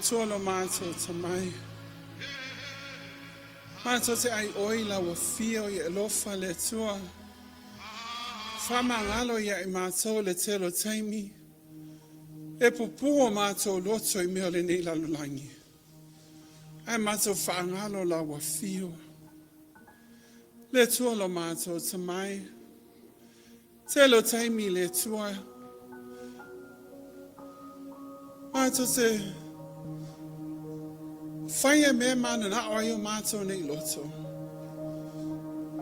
tua lo mātou tamai. Mātou te ai oi la wa fio i alofa le tua. Whamangalo ia I mātou le telo taimi. E pupua mātou loto I mea lenei lalulangi. Ai mātou whaangalo la wa fio. Le tua lo mātou tamai. Telo taimi le tua. Mātou te whaia mea mana na oi o mātou nei loto.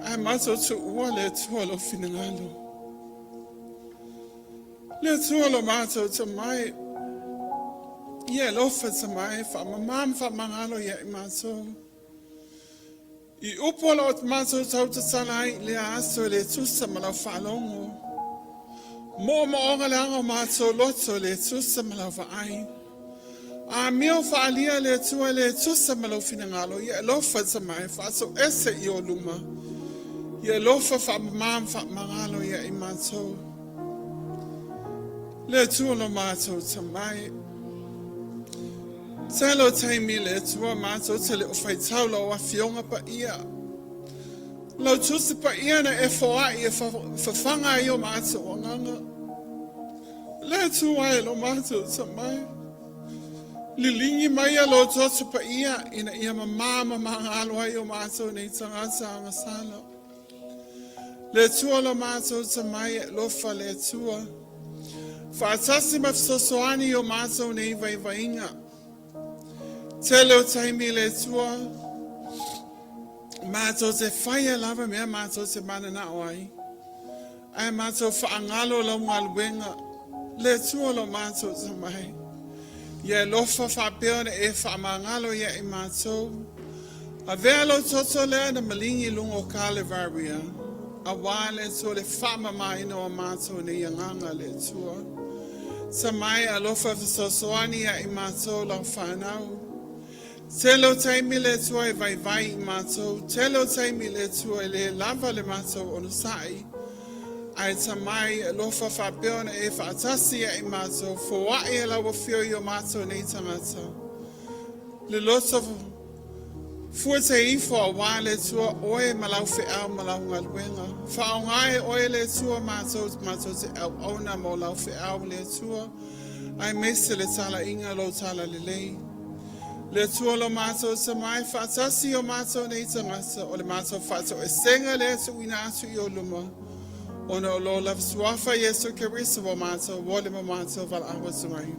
Ai mātou tu ua le tua lo finangalo. Le tua lo mātou tamai. Ia lofa tamai, whamamam whamangalo ia I mātou. I upola o mātou tau tatalai le aso le tusa malau whalongo. Mo maonga le anga mātou loto le tusa malau whaai. A mio whaalia le tua le tusa malau finangalo. Ia lofa tamai, whaaso ese I o luma. Ia lofa whamamam whamangalo ia I mātou. Le tua lo mātou tamai. Telo taimi le tua mātou te le ufai tau lo a fionga pa ia. Lau tusi pa ia na e whaai e whawhanga I o mātou o nganga. Le tua e lo mātou tamai. Lilingi mai a lo totu pa ia ina ia mamama mahalo ai o mātou nei tangata anga sala. Le tua lo mātou tamai e lofa le tua. Whaatasi mafsosoani o mātou nei vaivainga. Telo taimi le tua. Mātou te whaia lava mea mātou te mana na Auai. Ai mātou whaangalo lau ngaluenga. Le tua lo mātou tamai. Ia lofa whapeona e whaamangalo ia I mātou. A vea lo toto lea na malingi lungo Kalevaria. Auai le tua le whaamamaina o mātou ne ianganga le tua. Tamai a lofa visosoani ia I mātou lau whanau. Telo taimi le tua e vai I mātou. Telo taimi le tua e le lava le mātou ono sai. Ai tamai e lofa whapeona e whaatasi I mātou. Fua e la wafio I o mātou nei tangata. Le loto fua te ifo a wā le tua oe malau whiau malau ngaluenga. Whaongai oe le tua mātou te au auna mo lau whiau le tua. Ai mese le tala inga lo tala le lei. Le tua lo mātou tamai whaatasi o mātou nei tangata. O le mātou Fa'atoesega le atu ina atu I o luma. Ona o lo lava suafa Yesu Keriso o mātou. Wole mo mātou vala awa tamai.